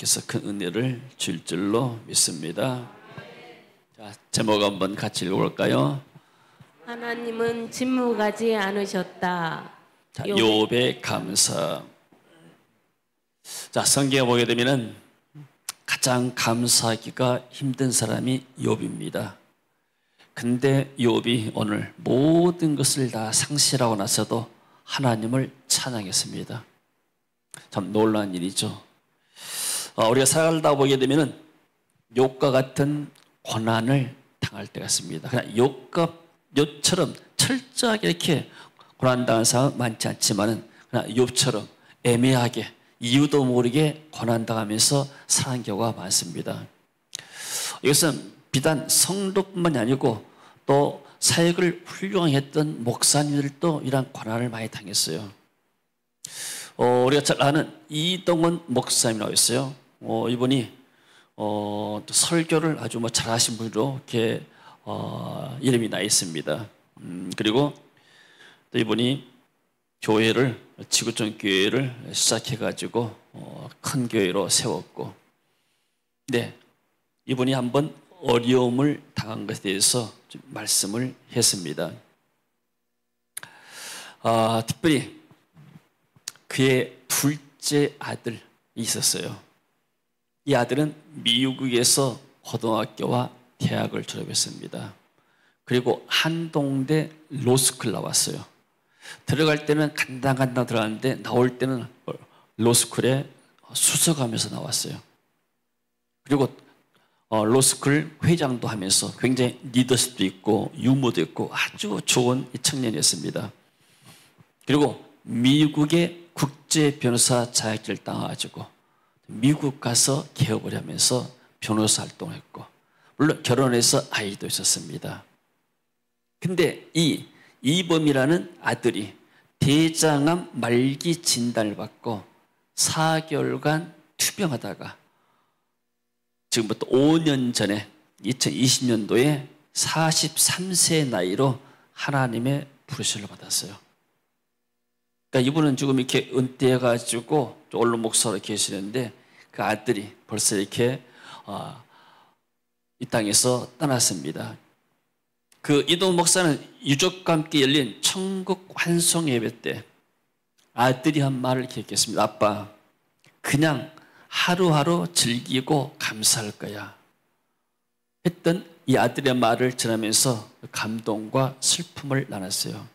하나님께서 큰 은혜를 줄 줄로 믿습니다. 자, 제목 한번 같이 읽어볼까요? 하나님은 침묵하지 않으셨다. 자, 욥의 감사. 자, 성경에 보게 되면은 가장 감사하기가 힘든 사람이 욥입니다. 근데 욥이 오늘 모든 것을 다 상실하고 나서도 하나님을 찬양했습니다. 참 놀라운 일이죠. 우리가 살다 보게 되면은 욥과 같은 고난을 당할 때가 있습니다. 그냥 욥처럼 철저하게 이렇게 고난당한 사람은 많지 않지만은 그냥 욥처럼 애매하게 이유도 모르게 고난당하면서 살아간 경우가 많습니다. 이것은 비단 성도뿐만이 아니고 또 사역을 훌륭하게 했던 목사님들도 이런 고난을 많이 당했어요. 우리가 잘 아는 이동원 목사님이라고 있어요. 이분이 또 설교를 아주 잘하신 분으로 이렇게 이름이 나 있습니다. 그리고 또 이분이 교회를 지구촌 교회를 시작해가지고 큰 교회로 세웠고, 네, 이분이 한번 어려움을 당한 것에 대해서 좀 말씀을 했습니다. 특별히 그의 둘째 아들이 있었어요. 이 아들은 미국에서 고등학교와 대학을 졸업했습니다. 그리고 한동대 로스쿨 나왔어요. 들어갈 때는 간당간당 들어갔는데 나올 때는 로스쿨에 수석하면서 나왔어요. 그리고 로스쿨 회장도 하면서 굉장히 리더십도 있고 유머도 있고 아주 좋은 청년이었습니다. 그리고 미국의 국제 변호사 자격증을 따가지고 미국 가서 개업을 하면서 변호사 활동을 했고, 물론 결혼해서 아이도 있었습니다. 근데 이 이범이라는 아들이 대장암 말기 진단을 받고 4개월간 투병하다가 지금부터 5년 전에 2020년도에 43세의 나이로 하나님의 부르심을 받았어요. 그러니까 이분은 지금 이렇게 은퇴해가지고 언론 목사로 계시는데 그 아들이 벌써 이렇게 이 땅에서 떠났습니다. 그 이동 목사는 유족과 함께 열린 천국 환송 예배 때 아들이 한 말을 기억했습니다. 아빠, 그냥 하루하루 즐기고 감사할 거야 했던 이 아들의 말을 전하면서 감동과 슬픔을 나눴어요.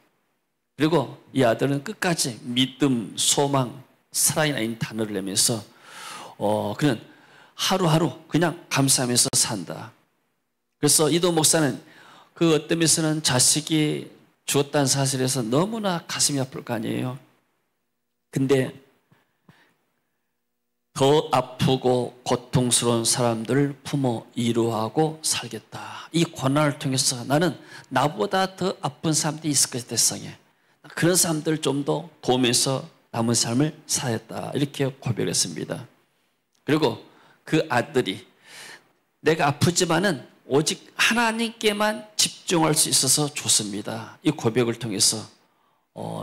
그리고 이 아들은 끝까지 믿음, 소망, 사랑이라는 단어를 내면서 그는 하루하루 그냥 감사하면서 산다. 그래서 이도 목사는 그 어떤 면에서는 자식이 죽었다는 사실에서 너무나 가슴이 아플 거 아니에요. 근데 더 아프고 고통스러운 사람들을 품어 위로하고 살겠다. 이 고난을 통해서 나는 나보다 더 아픈 사람들이 있을 것이다, 세상에. 그런 사람들을 좀 더 도우면서 남은 삶을 살았다. 이렇게 고백을 했습니다. 그리고 그 아들이 내가 아프지만은 오직 하나님께만 집중할 수 있어서 좋습니다. 이 고백을 통해서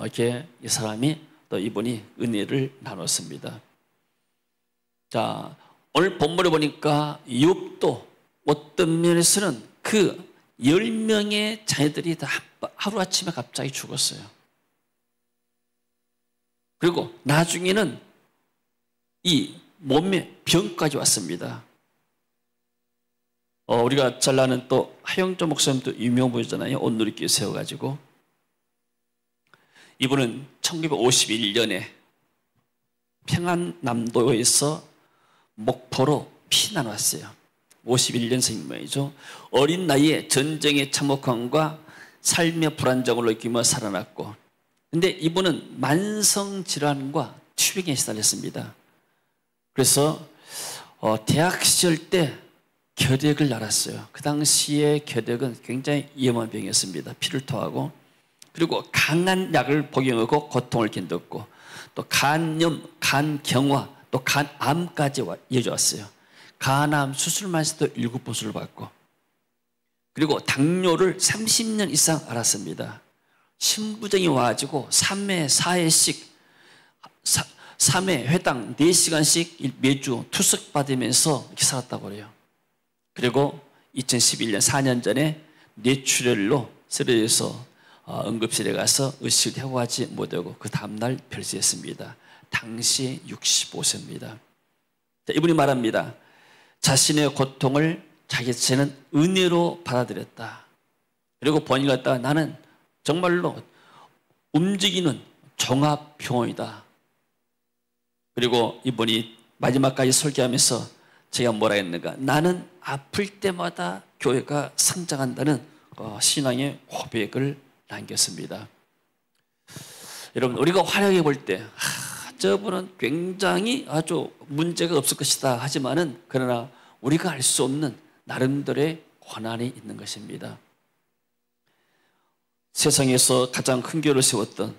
이렇게 이 사람이 또 이분이 은혜를 나눴습니다. 자, 오늘 본문에 보니까 욥도 어떤 면에서는 그 10명의 자녀들이 다 하루아침에 갑자기 죽었어요. 그리고 나중에는 이 몸에 병까지 왔습니다. 우리가 잘 아는 또 하영조 목사님도 유명 분이잖아요. 온누리교회 세워가지고. 이분은 1951년에 평안남도에서 목포로 피난 왔어요. 51년생이죠. 어린 나이에 전쟁의 참혹함과 삶의 불안정을 느끼며 살아났고, 근데 이분은 만성질환과 투병에 시달렸습니다. 그래서 대학 시절 때 결핵을 앓았어요. 그 당시에 결핵은 굉장히 위험한 병이었습니다. 피를 토하고, 그리고 강한 약을 복용하고 고통을 견뎠고, 또 간염, 간경화, 또 간암까지 이어져왔어요. 간암 수술만 해서도 7번 수술을 받고, 그리고 당뇨를 30년 이상 앓았습니다. 신부증이 와가지고 3회, 4회씩 3회 회당 4시간씩 매주 투석받으면서 이렇게 살았다고 그래요. 그리고 2011년 4년 전에 뇌출혈로 쓰러져서 응급실에 가서 의식을 회복하지 못하고 그 다음날 별세했습니다. 당시 65세입니다. 이분이 말합니다. 자신의 고통을 자기 자신은 은혜로 받아들였다. 그리고 본인이 갔다가 나는 정말로 움직이는 종합병원이다. 그리고 이분이 마지막까지 설교하면서 제가 뭐라 했는가, 나는 아플 때마다 교회가 성장한다는 신앙의 고백을 남겼습니다. 여러분, 우리가 화려하게 볼 때 저분은 굉장히 아주 문제가 없을 것이다 하지만은, 그러나 우리가 알 수 없는 나름대로의 고난이 있는 것입니다. 세상에서 가장 큰 교회를 세웠던,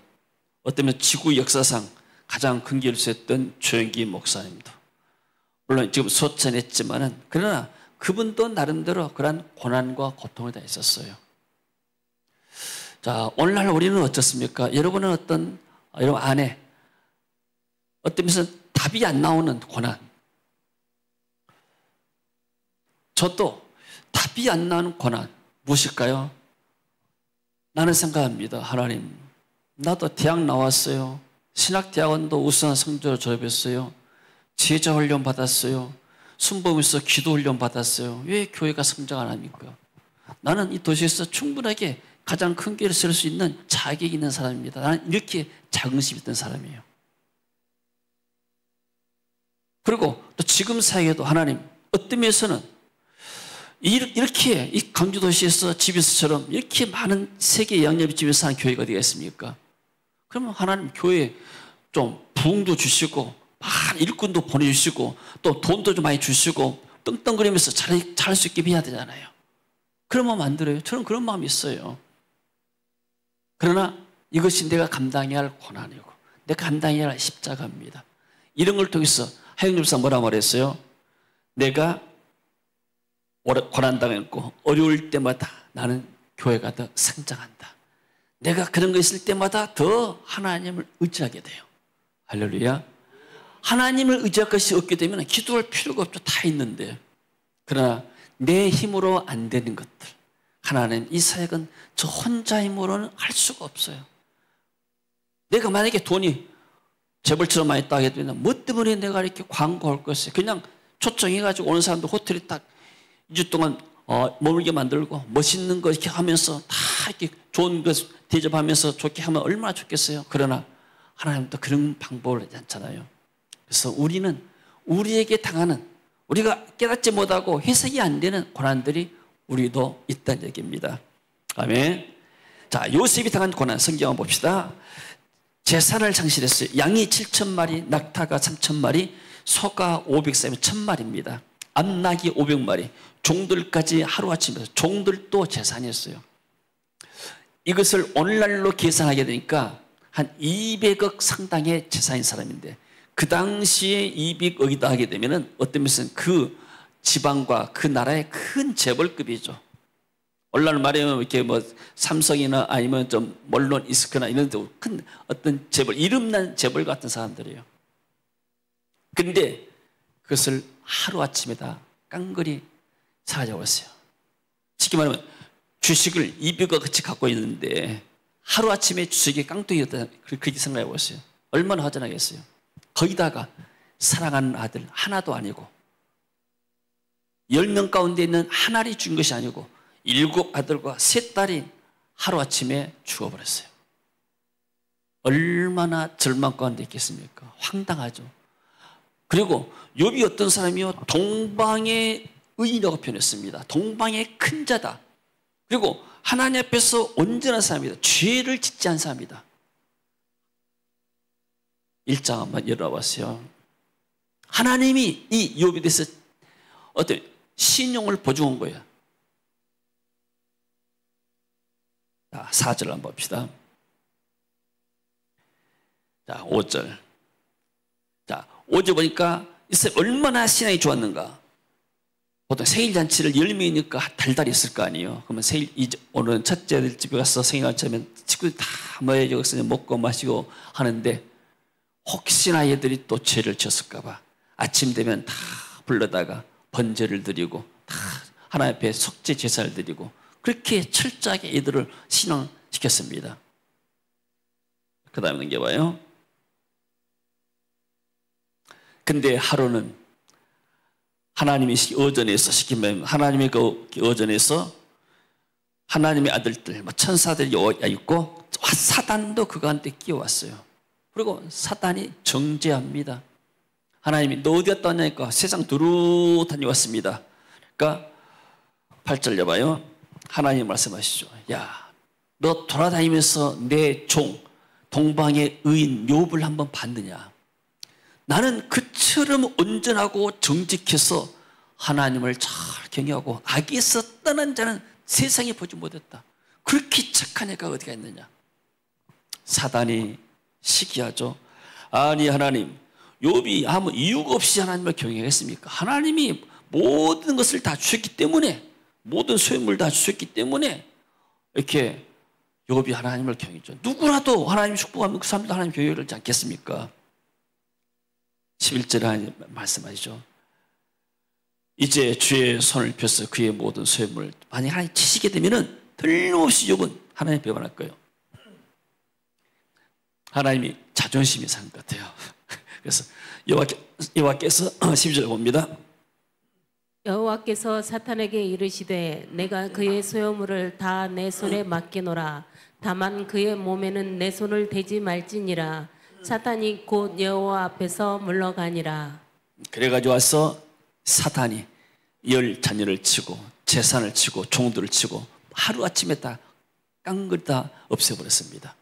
어쩌면 지구 역사상 가장 큰 교회를 세웠던 조영기 목사님도 물론 지금 소천했지만은, 그러나 그분도 나름대로 그러한 고난과 고통을 다 있었어요. 자, 오늘날 우리는 어떻습니까? 여러분은 여러분 안에 어떤 면에서 답이 안 나오는 고난, 저도 답이 안 나오는 고난 무엇일까요? 나는 생각합니다. 하나님, 나도 대학 나왔어요. 신학대학원도 우수한 성적으로 졸업했어요. 제자훈련 받았어요. 순복음에서 기도훈련 받았어요. 왜 교회가 성장 안 합니까? 나는 이 도시에서 충분하게 가장 큰 교회를 세울 수 있는 자격이 있는 사람입니다. 나는 이렇게 자긍심이 있던 사람이에요. 그리고 또 지금 사회에도 하나님, 어떤 면에서는 이렇게 이 강주도시에서 집에서처럼 이렇게 많은 세계 양옆 집에서 사는 교회가 어디가 있습니까? 그러면 하나님 교회에 좀 부흥도 주시고 많은 일꾼도 보내주시고 또 돈도 좀 많이 주시고 떵떵거리면서 잘할 수 있게 해야 되잖아요. 그런 마음 안 들어요? 저는 그런 마음이 있어요. 그러나 이것이 내가 감당해야 할 고난이고 내가 감당해야 할 십자가입니다. 이런 걸 통해서 하영준 목사가 뭐라 말했어요? 내가 고난당했고 어려울 때마다 나는 교회가 더 성장한다. 내가 그런 거 있을 때마다 더 하나님을 의지하게 돼요. 할렐루야. 하나님을 의지할 것이 없게 되면 기도할 필요가 없죠. 다 있는데. 그러나 내 힘으로 안 되는 것들, 하나님, 이 사역은 저 혼자 힘으로는 할 수가 없어요. 내가 만약에 돈이 재벌처럼 많이 따게 되면 뭐 때문에 내가 이렇게 광고할 것이, 그냥 초청해가지고 오는 사람들 호텔에 딱 2주 동안 머물게 만들고 멋있는 거 이렇게 하면서 다 이렇게 좋은 것 대접하면서 좋게 하면 얼마나 좋겠어요. 그러나 하나님도 그런 방법을 하지 않잖아요. 그래서 우리는 우리에게 당하는, 우리가 깨닫지 못하고 해석이 안 되는 고난들이 우리도 있다는 얘기입니다. 아멘. 자, 요셉이 당한 고난 성경 한번 봅시다. 재산을 상실했어요. 양이 7,000마리, 낙타가 3,000마리, 소가 500쌍이 1,000마리입니다. 암낙이 500마리, 종들까지 하루아침에, 종들도 재산이었어요. 이것을 오늘날로 계산하게 되니까 한 200억 상당의 재산인 사람인데, 그 당시에 200억이다 하게 되면은 어떤 면에서는 그 지방과 그 나라의 큰 재벌급이죠. 오늘날 말하면 이렇게 뭐 삼성이나 아니면 좀 물론 이스크나 이런 데 큰 어떤 재벌, 이름난 재벌 같은 사람들이에요. 근데 그것을 하루아침에 다 깡그리 사라져버렸어요. 쉽게 말하면 주식을 200억 같이 갖고 있는데 하루아침에 주식이 깡통이었다, 그렇게 생각해보세요. 얼마나 허전하겠어요. 거기다가 사랑하는 아들 하나도 아니고 10명 가운데 있는 하나를 죽인 것이 아니고 7 아들과 3 딸이 하루아침에 죽어버렸어요. 얼마나 절망 가운데 있겠습니까? 황당하죠. 그리고 욥이 어떤 사람이요? 동방의 의인이라고 표현했습니다. 동방의 큰 자다. 그리고 하나님 앞에서 온전한 사람이다. 죄를 짓지 않은 사람이다. 1장 한번 열어보세요. 하나님이 이 욥에 대해서 어떤 신용을 보증한 거예요. 자, 4절 한번 봅시다. 자, 5절. 자, 5절 보니까 이스라엘 얼마나 신앙이 좋았는가. 보통 생일잔치를 10명이니까 달달이 있을 거 아니에요. 그러면 오늘은 첫째 아들 집에 가서 생일잔치 하면 친구들이 다 모여서 먹고 마시고 하는데 혹시나 얘들이 또 죄를 지었을까 봐 아침 되면 다 불러다가 번제를 드리고 다 하나님 앞에 속죄 제사를 드리고 그렇게 철저하게 얘들을 신앙시켰습니다. 그 다음에 넘겨봐요. 근데 하루는 하나님이 어전에서 시키면 하나님의 그 어전에서 하나님의 아들들, 천사들이 있고 사단도 그가한테 끼어왔어요. 그리고 사단이 정죄합니다. 하나님이 너 어디 갔다 왔냐니까 세상 두루 다녀왔습니다. 그러니까 8절 여봐요. 하나님 말씀하시죠. 야, 너 돌아다니면서 내 종 동방의 의인 욥을 한번 봤느냐? 나는 그처럼 온전하고 정직해서 하나님을 잘 경외하고 악에서 떠난 자는 세상에 보지 못했다. 그렇게 착한 애가 어디가 있느냐? 사단이 시기하죠. 아니 하나님, 욥이 아무 이유가 없이 하나님을 경외했습니까? 하나님이 모든 것을 다 주셨기 때문에 모든 소유물 다 주셨기 때문에 이렇게 욥이 하나님을 경외했죠. 누구라도 하나님이 축복하면 그 사람도 하나님 경외를 하지 않겠습니까? 11절에 하나님 말씀하시죠. 이제 주의 손을 펴서 그의 모든 소유물을 만약 하나님 치시게 되면은 틀림없이 욥은 하나님 배반할 거예요. 하나님이 자존심이 상한 것 같아요. 그래서 여호와께서 12절 봅니다. 여호와께서 사탄에게 이르시되 내가 그의 소유물을 다 내 손에 맡기노라. 다만 그의 몸에는 내 손을 대지 말지니라. 사탄이 곧 여호와 앞에서 물러가니라. 그래가지고 와서 사탄이 열 자녀를 치고 재산을 치고 종들을 치고 하루아침에 다 깡그리 다 없애버렸습니다.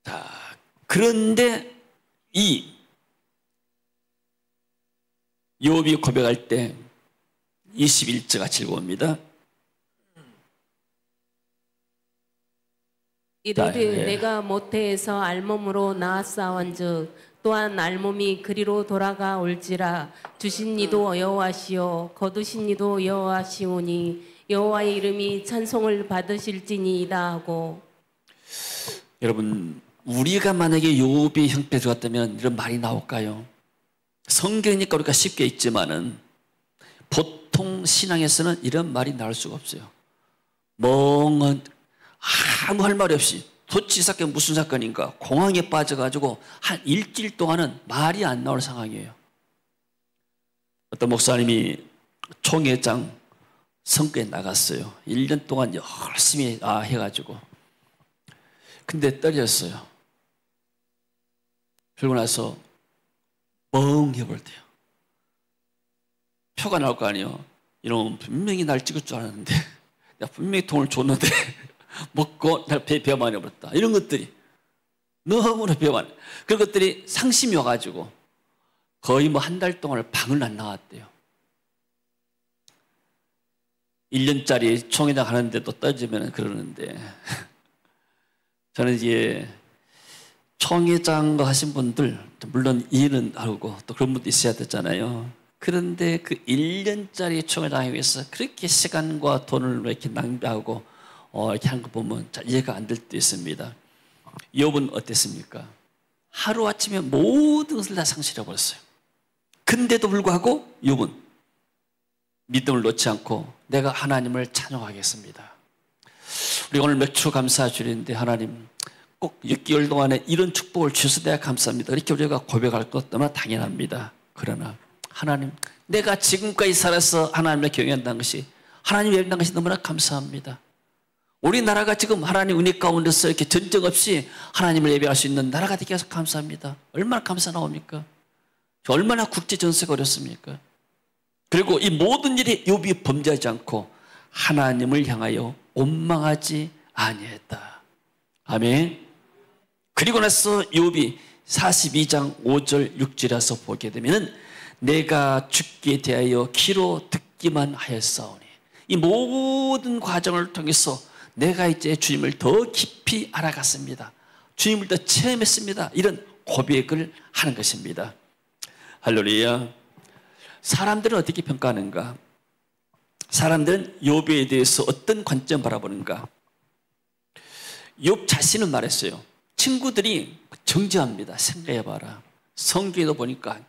자, 그런데 이 욥이 고백할 때 21절 같이 읽어봅니다. 이르되 내가 모태에서 알몸으로 낳았사온즉 또한 알몸이 그리로 돌아가 올지라. 주신 이도 여호와시요 거두신 이도 여호와시오니 여호와의 이름이 찬송을 받으실지니이다 하고. 여러분, 우리가 만약에 욥의 형편에 들어갔다면 이런 말이 나올까요? 성경이니까 우리가 쉽게 읽지만은 보통 신앙에서는 이런 말이 나올 수가 없어요. 멍한 아무 할 말이 없이 도대체 이 사건이 무슨 사건인가 공황에 빠져가지고 한 일주일 동안은 말이 안 나올 상황이에요. 어떤 목사님이 총회장 선거에 나갔어요. 1년 동안 열심히 해가지고 근데 떨어졌어요. 그러고 나서 멍해버렸대요. 표가 나올 거 아니에요. 이놈은 분명히 날 찍을 줄 알았는데 내가 분명히 돈을 줬는데 먹고 날 배반해버렸다. 이런 것들이 너무나 배반. 그런 것들이 상심이 와가지고 거의 뭐 한 달 동안 방을 안 나왔대요. 1년짜리 총회장 하는데도 떨어지면 그러는데 저는 이제 총회장 하신 분들 물론 이해는 하고 또 그런 분도 있어야 되잖아요. 그런데 그 1년짜리 총회장에 위해서 그렇게 시간과 돈을 이렇게 낭비하고 이렇게 하는 거 보면 잘 이해가 안 될 때도 있습니다. 욥은 어땠습니까? 하루아침에 모든 것을 다 상실해버렸어요. 근데도 불구하고 욥은 믿음을 놓지 않고 내가 하나님을 찬양하겠습니다. 우리 오늘 맥주 감사 주일인데 하나님 꼭 6개월 동안에 이런 축복을 주셔서 내가 감사합니다. 이렇게 우리가 고백할 것 너무나 당연합니다. 그러나 하나님, 내가 지금까지 살아서 하나님을 경외한다는 것이 하나님 예배한다는 것이 너무나 감사합니다. 우리나라가 지금 하나님 은혜 가운데서 이렇게 전쟁 없이 하나님을 예배할 수 있는 나라가 되게 해서 감사합니다. 얼마나 감사 나옵니까? 얼마나 국제 전세가 어렵습니까? 그리고 이 모든 일에 욥이 범죄하지 않고 하나님을 향하여 원망하지 아니했다. 아멘. 그리고 나서 욥이 42장 5절 6절에서 보게 되면은 내가 죽게 대하여 귀로 듣기만 하였사오니, 이 모든 과정을 통해서 내가 이제 주님을 더 깊이 알아갔습니다. 주님을 더 체험했습니다. 이런 고백을 하는 것입니다. 할렐루야. 사람들은 어떻게 평가하는가? 사람들은 욥에 대해서 어떤 관점 바라보는가? 욥 자신은 말했어요. 친구들이 정죄합니다. 생각해봐라. 성경에도 보니까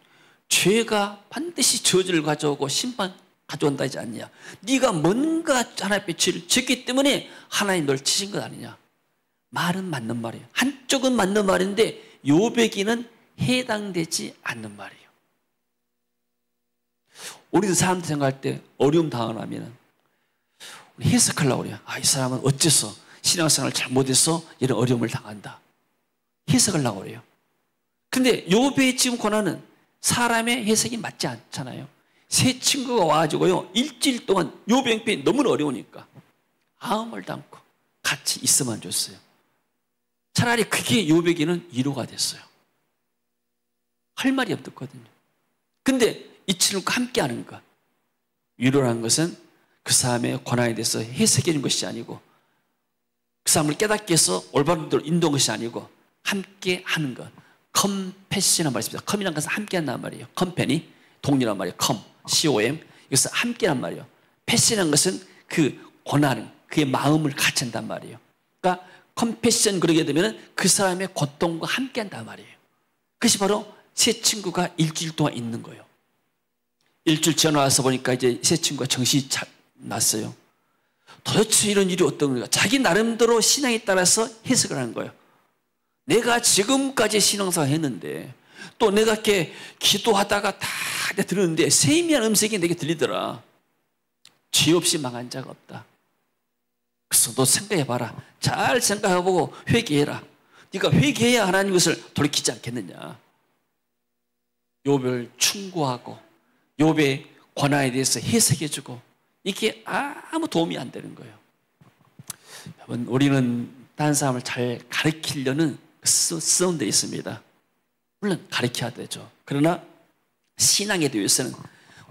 죄가 반드시 저주를 가져오고 심판 가져온다 하지 않냐. 네가 뭔가 하나님 앞에 죄를 지었기 때문에 하나님 널 치신 것 아니냐. 말은 맞는 말이에요. 한쪽은 맞는 말인데 요배기는 해당되지 않는 말이에요. 우리도 사람들 생각할 때 어려움 당하면 우리 해석하려고 그래요. 이 사람은 어째서 신앙생활을 잘못해서 이런 어려움을 당한다. 해석하려고 그래요. 근데 요배의 지금 고난은 사람의 해석이 맞지 않잖아요. 세 친구가 와가지고요, 일주일 동안 요배 형편이 너무 어려우니까 아무 말도 않고 같이 있어만 줬어요. 차라리 그게 요배기는 위로가 됐어요. 할 말이 없었거든요. 근데 이 친구가 함께 하는 것, 위로라는 것은 그 사람의 고난에 대해서 해석해 주는 것이 아니고 그 사람을 깨닫게 해서 올바른 대로 인도한 것이 아니고 함께 하는 것. 컴패션이라는 말이 있습니다. 컴이라는 것은 함께 한다는 말이에요. 컴패니, 동료란 말이에요. COM. 이것은 함께 한 말이에요. 패션이라는 것은 그 고난, 그의 마음을 같이 한단 말이에요. 그러니까 컴패션 그러게 되면 그 사람의 고통과 함께 한단 말이에요. 그것이 바로 세 친구가 일주일 동안 있는 거예요. 일주일 지나 와서 보니까 이제 세 친구가 정신이 났어요. 도대체 이런 일이 어떤 건가? 자기 나름대로 신앙에 따라서 해석을 하는 거예요. 내가 지금까지 신앙생활 했는데 또 내가 이렇게 기도하다가 다 들었는데 세미한 음색이 내게 들리더라. 죄 없이 망한 자가 없다. 그래서 너 생각해봐라. 잘 생각해보고 회개해라. 네가 회개해야 하나님 것을 돌이키지 않겠느냐. 욥을 충고하고 욥의 고난에 대해서 해석해주고 이게 아무 도움이 안 되는 거예요. 여러분, 우리는 다른 사람을 잘 가르치려는 쓰는 데 있습니다. 물론 가르쳐야 되죠. 그러나 신앙에 대해서는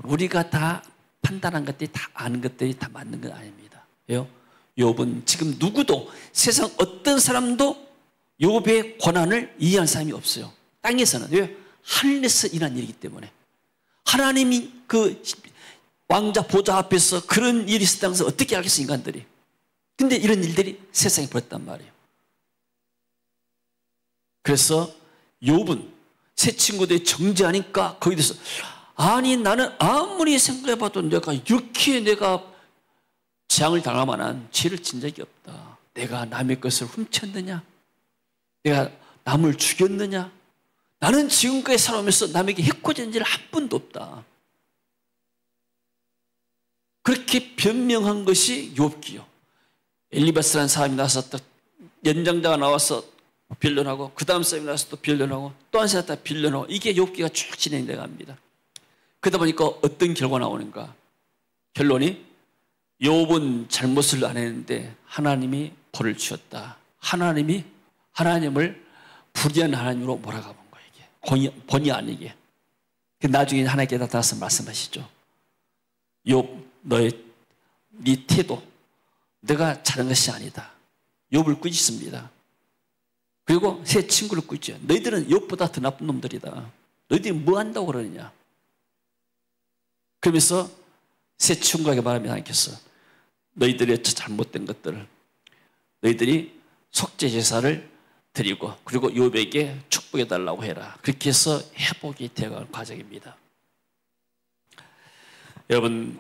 우리가 다 판단한 것들이 다 아는 것들이 다 맞는 건 아닙니다. 왜요? 욥은 지금 누구도 세상 어떤 사람도 욥의 고난을 이해한 사람이 없어요. 땅에서는. 왜요? 하늘에서 일어난 일이기 때문에. 하나님이 그 왕자 보좌 앞에서 그런 일이 있었다는 것을 어떻게 알겠어, 인간들이. 근데 이런 일들이 세상에 벌었단 말이에요. 그래서 욥은 세 친구들이 정죄하니까 거기에 대해서 아니 나는 아무리 생각해봐도 내가 재앙을 당할 만한 죄를 진 적이 없다. 내가 남의 것을 훔쳤느냐? 내가 남을 죽였느냐? 나는 지금까지 살아오면서 남에게 해코진 일을 한 번도 없다. 그렇게 변명한 것이 욥기요. 엘리바스라는 사람이 나와서 또 연장자가 나와서 변론하고 그 다음 사람이 나와서 또 변론하고 또 한 사람이 나와서 변론하고 이게 욥기가 쭉 진행돼 갑니다. 그러다 보니까 어떤 결과가 나오는가? 결론이 욥은 잘못을 안 했는데 하나님이 벌을 주었다. 하나님을 불의한 하나님으로 몰아가 본 거예요. 이게 본의 아니게. 나중에 하나님께 나타나서 말씀하시죠. 욥, 네 태도, 내가 잘한 것이 아니다. 욥을 꾸짖습니다. 그리고 세 친구를 꾸짖어요. 너희들은 욥보다 더 나쁜 놈들이다. 너희들이 뭐 한다고 그러느냐. 그러면서 세 친구에게 말하면 하나님께서 너희들의 잘못된 것들을 너희들이 속죄 제사를 드리고 그리고 욥에게 축복해 달라고 해라. 그렇게 해서 회복이 되어가는 과정입니다. 여러분,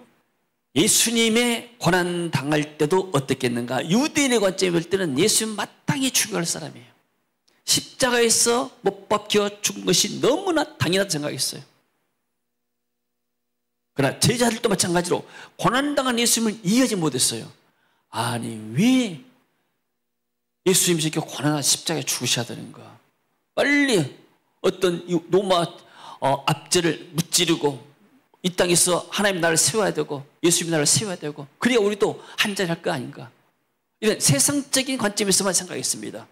예수님의 고난 당할 때도 어떻겠는가? 유대인의 관점에 볼 때는 예수님 마땅히 죽여야 할 사람이에요. 십자가에서 못 박혀 죽은 것이 너무나 당연하다고 생각했어요. 그러나 제자들도 마찬가지로 고난당한 예수님을 이해하지 못했어요. 아니 왜 예수님이 이렇게 고난한 십자가에 죽으셔야 되는가? 빨리 어떤 로마 압제를 무찌르고 이 땅에서 하나님 나라를 세워야 되고 예수님 나라를 세워야 되고 그래야 우리도 한자리 할 거 아닌가? 이런 세상적인 관점에서만 생각했습니다.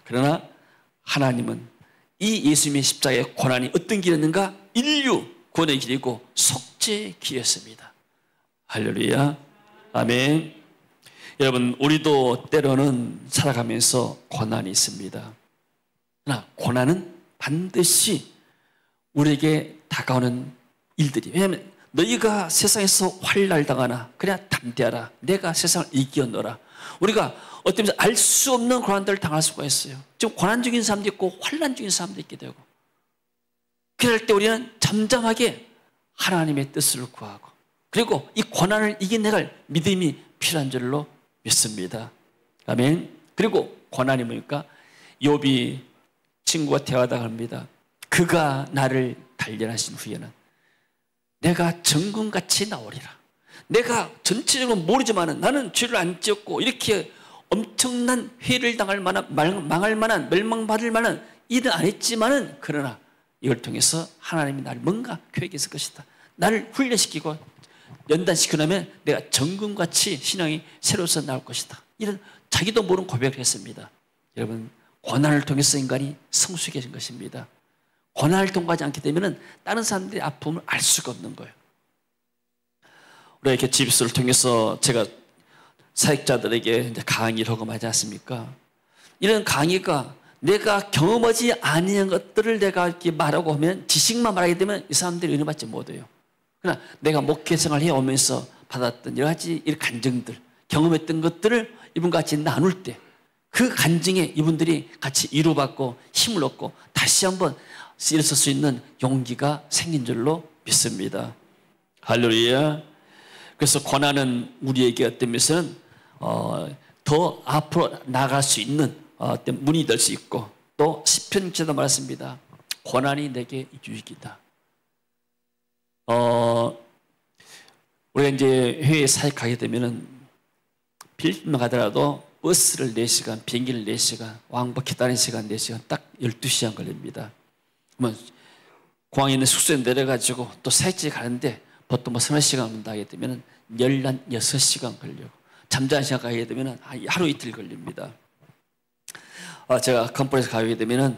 그러나 하나님은 이 예수님의 십자가의 고난이 어떤 길이었는가? 인류 구원의 길이고 속죄의 길이었습니다. 할렐루야. 아멘. 여러분, 우리도 때로는 살아가면서 고난이 있습니다. 그러나 고난은 반드시 우리에게 다가오는 일들이. 왜냐하면 너희가 세상에서 환난을 당하나 그냥 담대하라. 내가 세상을 이겨노라. 우리가 어떤 면에서 알 수 없는 고난들을 당할 수가 있어요. 지금 고난 중인 사람도 있고 환난 중인 사람도 있게 되고, 그럴 때 우리는 잠잠하게 하나님의 뜻을 구하고, 그리고 이 고난을 이겨내갈 믿음이 필요한 줄로 믿습니다. 아멘. 그리고 고난이 뭡니까? 욥이 친구와 대화하다가 합니다. 그가 나를 단련하신 후에는 내가 정금같이 나오리라. 내가 전체적으로 모르지만은 나는 죄를 안 지었고 이렇게 엄청난 회를 당할 만한, 망할 만한, 멸망받을 만한 일은 안 했지만은, 그러나 이걸 통해서 하나님이 나를 뭔가 교육했을 것이다. 나를 훈련시키고 연단시켜 놓으면 내가 정금같이 신앙이 새로워서 나올 것이다. 이런 자기도 모르는 고백을 했습니다. 여러분, 고난을 통해서 인간이 성숙해진 것입니다. 고난을 통과하지 않게 되면 다른 사람들의 아픔을 알 수가 없는 거예요. 우리가 이렇게 집수를 통해서 제가 사역자들에게 이제 강의를 하고 하지 않습니까? 이런 강의가 내가 경험하지 아니한 것들을 내가 이렇게 말하고 하면, 지식만 말하게 되면 이 사람들이 은혜 받지 못해요. 그러나 내가 목회 생활을 해오면서 받았던 여러 가지 이 간증들, 경험했던 것들을 이분과 같이 나눌 때 그 간증에 이분들이 같이 위로받고 힘을 얻고 다시 한번 일어설 수 있는 용기가 생긴 줄로 믿습니다. 할렐루야. 그래서 고난은 우리에게 어떤 면에서는 더 앞으로 나아갈 수 있는 어떤 문이 될 수 있고, 또 시편 기자도 말했습니다. 고난이 내게 유익이다. 우리가 이제 해외에 사역하게 되면은 필리핀 가더라도 버스를 4시간, 비행기를 4시간, 왕복 기다리는 시간 4시간, 딱 12시간 걸립니다. 그러면 공항에 있는 숙소에 내려가지고 또 사역지에 가는데 보통 뭐 3시간 온다 하게 되면은 16시간 걸리고, 잠자는 시간 가게 되면은 하루 이틀 걸립니다. 제가 컨퍼런스 가게 되면은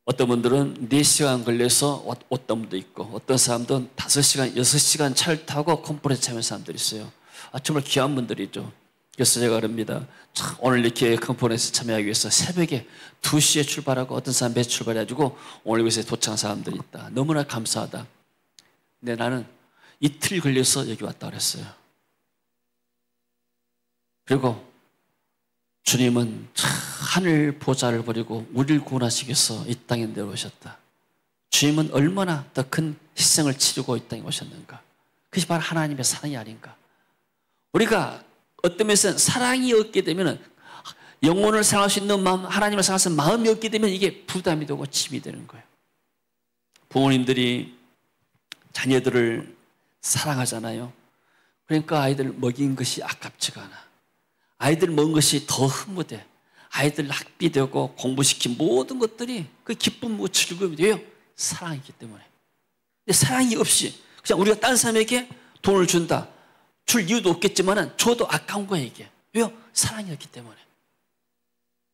어떤 분들은 4시간 걸려서 어떤 분도 있고, 어떤 사람들은 5시간, 6시간 차를 타고 컨퍼런스 참여한 사람들이 있어요. 정말 귀한 분들이죠. 그래서 제가 그럽니다. 오늘 이렇게 컨퍼런스 참여하기 위해서 새벽에 2시에 출발하고 어떤 사람 배 출발해가지고 오늘 여기서 도착한 사람들이 있다. 너무나 감사하다. 근데 나는 이틀 걸려서 여기 왔다 그랬어요. 그리고 주님은 하늘 보좌를 버리고 우리를 구원하시기 위해서 이 땅에 내려오셨다. 주님은 얼마나 더 큰 희생을 치르고 이 땅에 오셨는가. 그것이 바로 하나님의 사랑이 아닌가. 우리가 어떤 면에서는 사랑이 없게 되면, 영혼을 사랑할 수 있는 마음, 하나님을 사랑할 수 있는 마음이 없게 되면 이게 부담이 되고 짐이 되는 거예요. 부모님들이 자녀들을 사랑하잖아요. 그러니까 아이들 먹인 것이 아깝지가 않아. 아이들 먹은 것이 더 흐뭇해. 아이들 학비되고 공부시킨 모든 것들이 그 기쁨이고 즐거움이 돼요. 사랑이기 때문에. 근데 사랑이 없이 그냥 우리가 다른 사람에게 돈을 준다. 줄 이유도 없겠지만 줘도 아까운 거예요, 이게. 왜요? 사랑이 없기 때문에.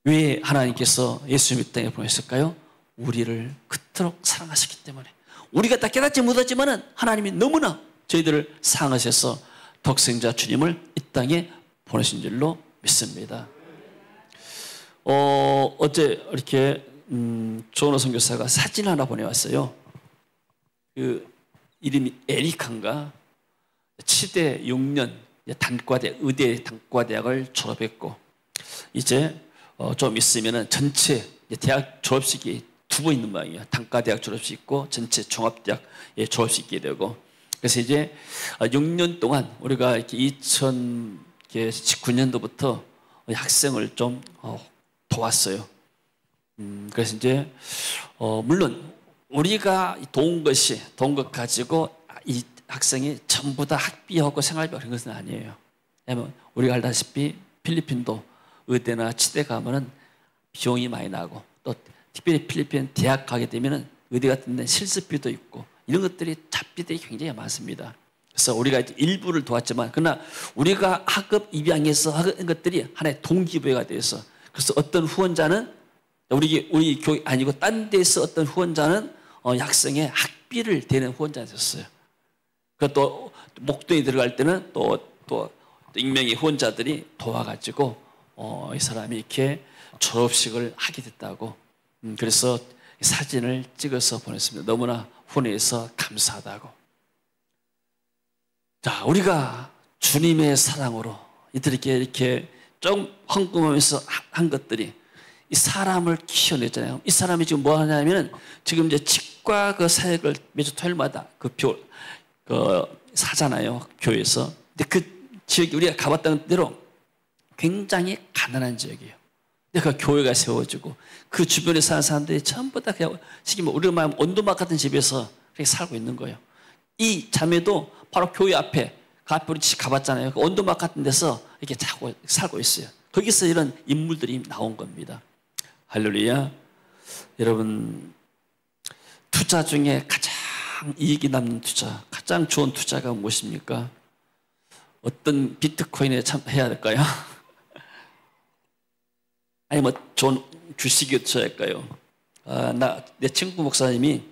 왜 하나님께서 예수님 이 땅에 보냈을까요? 우리를 그토록 사랑하셨기 때문에. 우리가 다 깨닫지 못하지만 하나님이 너무나 저희들을 사랑하셔서 독생자 주님을 이 땅에 보내신 줄로 믿습니다. 어제 이렇게 조은호 선교사가 사진 하나 보내왔어요. 그 이름이 에리카인가? 치대 6년 의대 단과대학을 졸업했고, 이제 좀 있으면은 전체 대학 졸업식이 2번 있는 모양이에요. 단과대학 졸업식 있고 전체 종합대학 졸업식 있게 되고. 그래서 이제 6년 동안 우리가 이렇게 2019년도부터 학생을 좀 도왔어요. 그래서 이제 물론 우리가 도운 것 가지고 이 학생이 전부 다 학비하고 생활비 그런 것은 아니에요. 왜냐하면 우리가 알다시피 필리핀도 의대나 치대 가면은 비용이 많이 나고, 또 특별히 필리핀 대학 가게 되면은 의대 같은 데 실습비도 있고 이런 것들이 잡비들이 굉장히 많습니다. 그래서 우리가 이제 일부를 도왔지만, 그러나 우리가 학업 입양해서 하는 것들이 하나의 동기부여가 돼서, 그래서 어떤 후원자는 우리 교육 아니고 딴 데서 어떤 후원자는 학생의 학비를 대는 후원자가 됐어요. 또 목동에 들어갈 때는 또 익명의 후원자들이 도와가지고 이 사람이 이렇게 졸업식을 하게 됐다고. 그래서 사진을 찍어서 보냈습니다. 너무나 훈훈해서 감사하다고. 자, 우리가 주님의 사랑으로 이렇게 좀 황금하면서 한 것들이 이 사람을 키워냈잖아요. 이 사람이 지금 뭐 하냐면 지금 이제 치과 그 사역을 매주 토요일마다 그 사잖아요. 교회에서. 근데 그 지역이 우리가 가봤던 대로 굉장히 가난한 지역이에요. 근데 그 교회가 세워지고 그 주변에 사는 사람들이 전부 다 그냥 시키면 우리가 말하면 온도막 같은 집에서 그렇게 살고 있는 거예요. 이 자매도 바로 교회 앞에 그 앞에 우리 가봤잖아요. 그 온도막 같은 데서 이렇게 살고 있어요. 거기서 이런 인물들이 나온 겁니다. 할렐루야. 여러분, 투자 중에 가장 이익이 남는 투자, 가장 좋은 투자가 무엇입니까? 어떤 비트코인에 해야 될까요? 아니 뭐 좋은 주식이 투자할까요? 내 친구 목사님이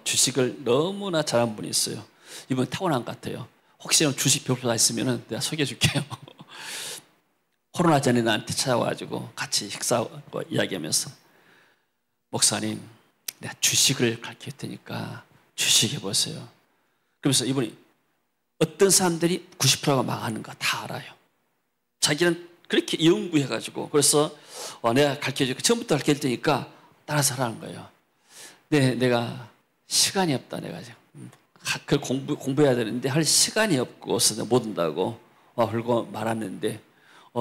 주식을 너무나 잘하는 분이 있어요. 이분 타고난 것 같아요. 혹시 주식 배우자 있으면 내가 소개해 줄게요. 코로나 전에 나한테 찾아와가지고 같이 식사하고 이야기하면서 목사님, 내가 주식을 가르칠 테니까 주식 해보세요. 그러면서 이분이 어떤 사람들이 90%가 망하는 거 다 알아요. 자기는 그렇게 연구해가지고 그래서 내가 가르쳐줄게. 처음부터 가르칠 테니까 따라서 하라는 거예요. 네, 내가 시간이 없다. 내가 지금 그걸 공부해야 되는데 할 시간이 없고서 못 온다고 그러고 말았는데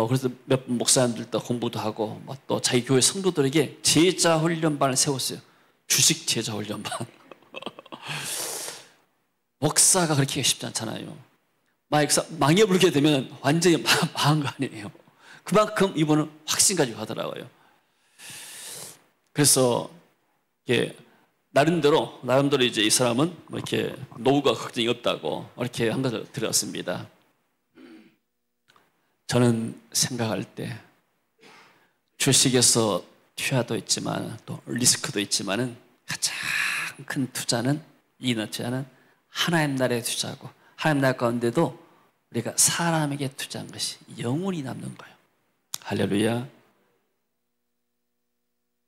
그래서 몇 목사님들도 공부도 하고 또 자기 교회 성도들에게 제자 훈련반을 세웠어요. 주식 제자 훈련반. 목사가 그렇게 쉽지 않잖아요. 망해불게 되면 완전히 망한 거 아니에요. 그만큼 이분은 확신 가지고 하더라고요. 그래서 나름대로 이제 이 사람은 이렇게 노후가 걱정이 없다고 이렇게 한 것을 들었습니다. 저는 생각할 때 주식에서 투자도 있지만 또 리스크도 있지만은 가장 큰 투자는 하나님 나라에 투자하고 하나님 나라 가운데도 우리가 사람에게 투자한 것이 영원히 남는 거예요. 할렐루야.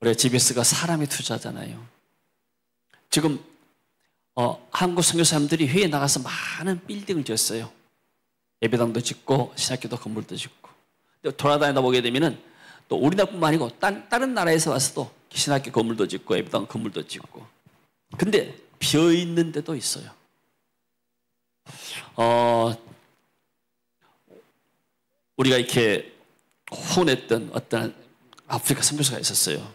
우리 GBS가 사람에 투자하잖아요. 지금 한국 선교사님들이 회에 나가서 많은 빌딩을 지었어요. 예배당도 짓고 신학교도 건물도 짓고. 돌아다니다 보게 되면은 또 우리나라뿐만 아니고 다른 나라에서 와서도 신학교 건물도 짓고 예배당 건물도 짓고. 근데 비어 있는 데도 있어요. 우리가 이렇게 후원했던 어떤 아프리카 선교사가 있었어요.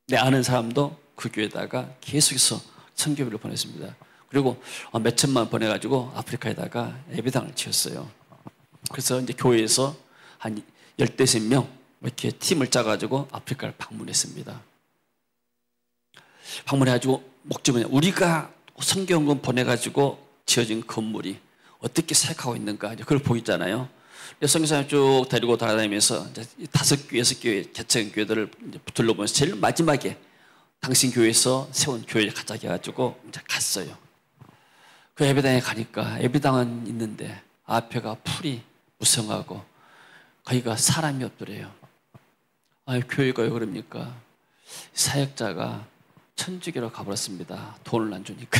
내 아는 사람도 그 교회에다가 계속해서 선교비를 보냈습니다. 그리고 몇 천만 원 보내가지고 아프리카에다가 예배당을 지었어요. 그래서 이제 교회에서 한 15명 이렇게 팀을 짜가지고 아프리카를 방문했습니다. 방문해가지고 목적은 우리가 선교원금 보내가지고 지어진 건물이 어떻게 사역하고 있는가 그걸 보이잖아요. 선교사님 쭉 데리고 돌아다니면서 이제 5개, 6개 개척 교회들을 둘러보면서 제일 마지막에 당신 교회에서 세운 교회에 가자 해가지고 이제 갔어요. 그 예배당에 가니까 예배당은 있는데 앞에가 풀이 무성하고 거기가 사람이 없더래요. 교회가 왜 그럽니까? 사역자가 천주교로 가버렸습니다. 돈을 안 주니까.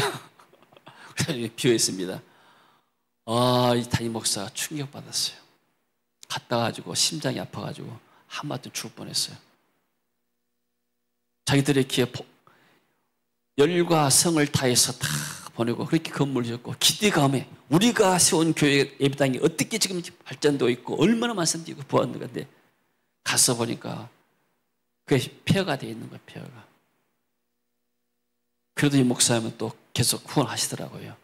그래서 비어 있습니다. 이 담임 목사가 충격받았어요. 갔다 가지고 심장이 아파가지고 한마디 죽을 뻔했어요. 자기들의 기에 열과 성을 다해서 다 보내고 그렇게 건물을 지었고 기대감에 우리가 세운 교회 예배당이 어떻게 지금 발전되어 있고 얼마나 많은 사람들이 보았는 건데 가서 보니까 그게 폐허가 되어 있는 거예요. 폐허가. 그래도 이 목사님은 또 계속 후원하시더라고요.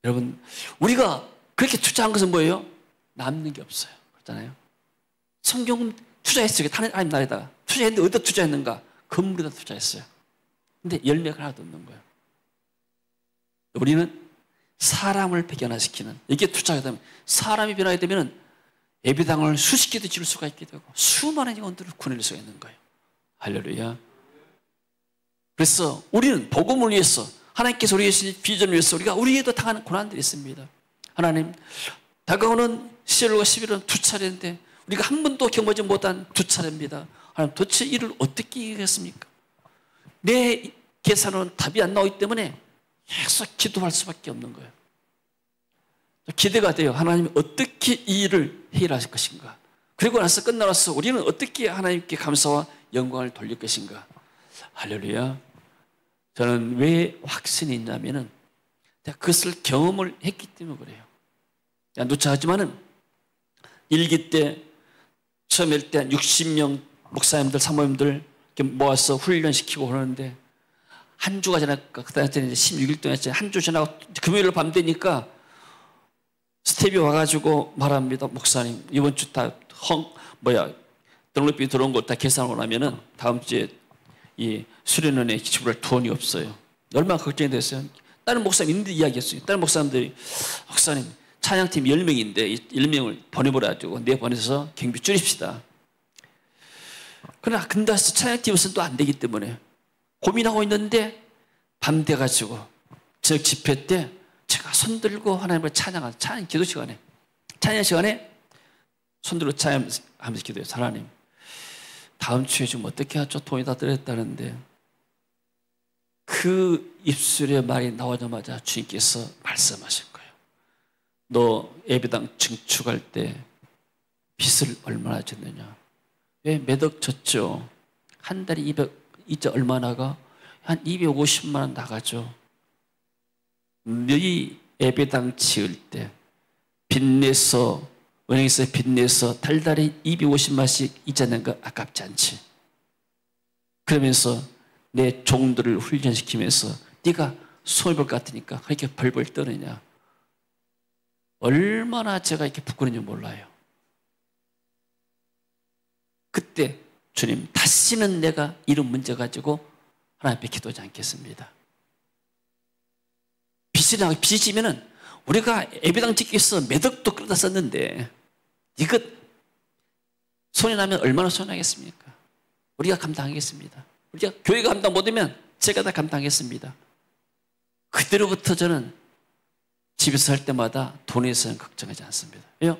여러분, 우리가 그렇게 투자한 것은 뭐예요? 남는 게 없어요. 그렇잖아요. 성경은 투자했어요. 하나님 나라에다가. 투자했는데 어디다 투자했는가? 건물에다 투자했어요. 근데 열매가 하나도 없는 거예요. 우리는 사람을 변화시키는, 이게 투자가 되면, 사람이 변화가 되면 예배당을 수십 개도 지을 수가 있게 되고, 수많은 영혼들을 구해낼 수가 있는 거예요. 할렐루야. 그래서 우리는 복음을 위해서, 하나님께서 우리의 비전을 위해서 우리가 우리에도 당하는 고난들이 있습니다. 하나님, 다가오는 10월과 11월은 두 차례인데 우리가 한 번도 경험하지 못한 두 차례입니다. 하나님, 도대체 이를 어떻게 이기겠습니까? 내 계산으로는 답이 안 나오기 때문에 계속 기도할 수밖에 없는 거예요. 기대가 돼요. 하나님이 어떻게 이 일을 해결하실 것인가. 그리고 나서 끝나서 우리는 어떻게 하나님께 감사와 영광을 돌릴 것인가. 할렐루야. 저는 왜 확신이 있냐면은 내가 그것을 경험을 했기 때문에 그래요. 누차하지만은 일기 때 처음 할 때 한 60명 목사님들, 사모님들 이렇게 모아서 훈련시키고 그러는데 한 주가 지나니까 그때는 16일 동안 한 주 지나고 금요일 밤 되니까 스텝이 와가지고 말합니다. 목사님 이번 주 다 등록비 들어온 거 다 계산하고 나면은 다음 주에 이 수련원에 지불할 돈이 없어요. 얼마나 걱정이 됐어요. 다른 목사님 있는데 이야기했어요. 다른 목사님들이 목사님 찬양팀 10명인데 10명을 보내버려가지고 내보내서 경비 줄입시다. 그러나 근데 찬양팀에서는 또 안 되기 때문에 고민하고 있는데 밤 돼가지고 저 집회 때 제가 손들고 하나님을 찬양하는 찬양 기도 시간에 찬양 시간에 손들고 찬양하면서 기도해요. 하나님 다음 주에 좀 어떻게 하죠? 돈이 다 들었다는데 그 입술의 말이 나오자마자 주님께서 말씀하신 거예요. 너 예배당 증축할 때 빚을 얼마나 졌느냐? 왜 매덕 졌죠? 한 달에 200 이제 얼마 나가? 한 250만 원 나가죠. 너희 예배당 지을 때 빚내서 은행에서 빚내서 달달이 250만 원씩 이자 낸 거 아깝지 않지? 그러면서 내 종들을 훈련시키면서 네가 손해 볼 것 같으니까 그렇게 벌벌 떠느냐? 얼마나 제가 이렇게 부끄러운지 몰라요. 그때 주님 다시는 내가 이런 문제 가지고 하나님 앞에 기도하지 않겠습니다. 빚이 지면은 우리가 예배당 짓기 위해서 매덕도 끌어다 썼는데 이것 손해 나면 얼마나 손해하겠습니까? 우리가 감당하겠습니다. 우리가 교회가 감당 못하면 제가 다 감당하겠습니다. 그때로부터 저는 집에서 할 때마다 돈에 대해서는 걱정하지 않습니다. 왜요?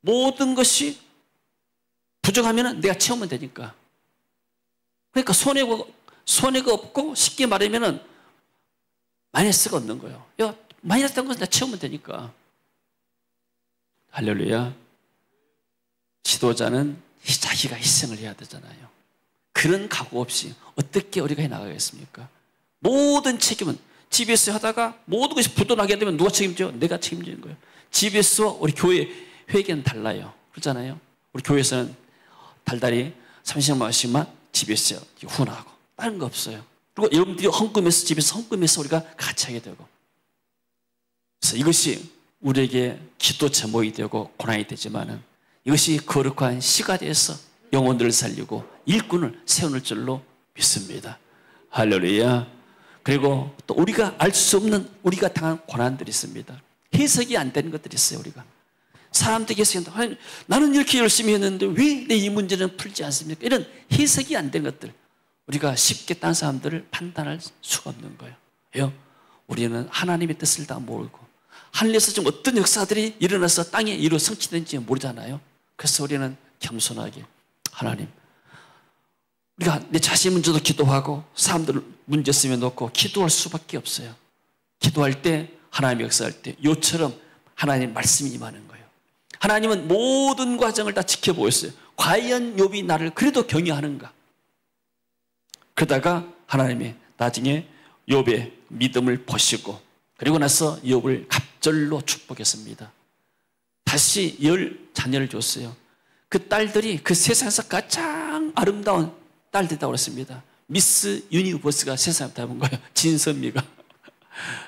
모든 것이 부족하면 내가 채우면 되니까. 그러니까 손해가 없고 쉽게 말하면 마이너스가 없는 거예요. 마이너스 된 것은 내가 채우면 되니까. 할렐루야. 지도자는 자기가 희생을 해야 되잖아요. 그런 각오 없이 어떻게 우리가 해나가겠습니까? 모든 책임은 집에서 하다가 모든 것이 부도나게 되면 누가 책임져요? 내가 책임지는 거예요. 집에서 우리 교회 회계는 달라요. 그렇잖아요. 우리 교회에서는 달달이 30만 원씩만 집에서 후원하고 다른 거 없어요. 그리고 여러분들이 헌금해서 집에서 헌금해서 우리가 같이 하게 되고 그래서 이것이 우리에게 기도 제목이 되고 고난이 되지만은 이것이 거룩한 시가 돼서 영혼들을 살리고 일꾼을 세우는 줄로 믿습니다. 할렐루야. 그리고 또 우리가 알 수 없는 우리가 당한 고난들이 있습니다. 해석이 안 되는 것들이 있어요. 우리가 사람들에게 해석한다. 나는 이렇게 열심히 했는데 왜 내 이 문제는 풀지 않습니까? 이런 해석이 안 되는 것들 우리가 쉽게 딴 사람들을 판단할 수가 없는 거예요. 왜요? 우리는 하나님의 뜻을 다 모르고 하늘에서 좀 어떤 역사들이 일어나서 땅에 이루 성취된지 모르잖아요. 그래서 우리는 겸손하게 하나님 우리가 내 자신 문제도 기도하고 사람들 문제 쓰며 놓고 기도할 수밖에 없어요. 기도할 때 하나님의 역사할 때 요처럼 하나님 말씀이 임하는 거예요. 하나님은 모든 과정을 다 지켜보셨어요. 과연 욥이 나를 그래도 경외하는가? 그러다가 하나님이 나중에 욥의 믿음을 보시고 그리고 나서 욥을 갑절로 축복했습니다. 다시 10 자녀를 줬어요. 그 딸들이 그 세상에서 가장 아름다운 딸들이라고 그랬습니다. 미스 유니버스가 세상에 닮은 거예요. 진선미가.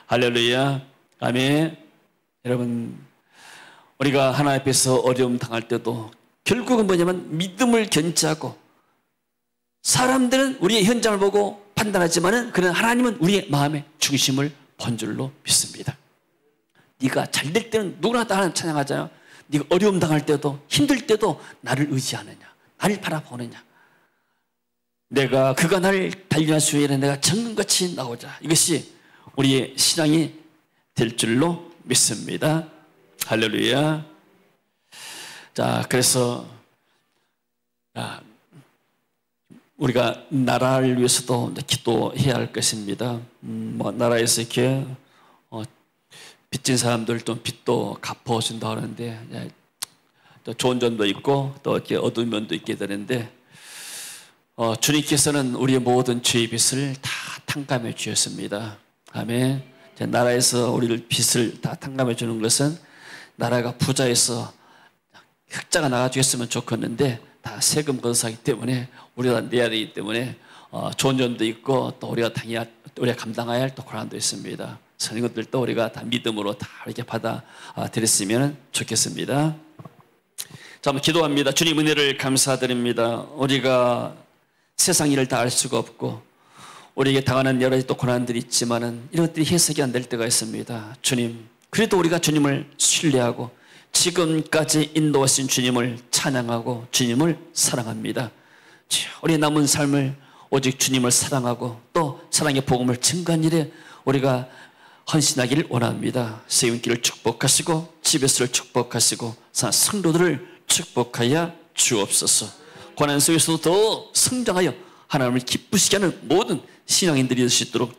할렐루야. 아멘. 여러분 우리가 하나님 앞에서 어려움 당할 때도 결국은 뭐냐면 믿음을 견지하고 사람들은 우리의 현장을 보고 판단하지만은 그러나 하나님은 우리의 마음의 중심을 본 줄로 믿습니다. 네가 잘 될 때는 누구나 다 하나님 찬양하잖아요. 네가 어려움 당할 때도 힘들 때도 나를 의지하느냐, 나를 바라보느냐. 내가 그가 나를 발견할 수 있는 내가 정금같이 나오자. 이것이 우리의 신앙이 될 줄로 믿습니다. 할렐루야. 자, 그래서 우리가 나라를 위해서도 기도해야 할 것입니다. 나라에서 이렇게 빚진 사람들 좀 빚도 갚아준다 하는데 또 좋은 점도 있고 또 이렇게 어두운 면도 있게 되는데 주님께서는 우리의 모든 죄의 빚을 다 탕감해 주셨습니다. 아멘. 나라에서 우리를 빚을 다 탕감해 주는 것은 나라가 부자에서 흑자가 나가주겠으면 좋겠는데 다 세금 거사하기 때문에 우리가 내야 되기 때문에 좋은 점도 있고 또 우리가 감당해야 할 또 고난도 있습니다. 그런 것들도 우리가 다 믿음으로 다 이렇게 받아들였으면 좋겠습니다. 자, 한번 기도합니다. 주님 은혜를 감사드립니다. 우리가 세상 일을 다 알 수가 없고 우리에게 당하는 여러 가지 또 고난들이 있지만은 이런 것들이 해석이 안 될 때가 있습니다. 주님, 그래도 우리가 주님을 신뢰하고 지금까지 인도하신 주님을 찬양하고 주님을 사랑합니다. 우리 남은 삶을 오직 주님을 사랑하고 또 사랑의 복음을 증거한 일에 우리가 헌신하기를 원합니다. 세운길을 축복하시고 지배수를 축복하시고 성도들을 축복하여 주옵소서. 고난 속에서도 더 성장하여 하나님을 기쁘시게 하는 모든 신앙인들이 될 수 있도록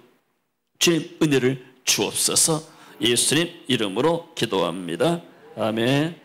주님 은혜를 주옵소서. 예수님 이름으로 기도합니다. 아멘.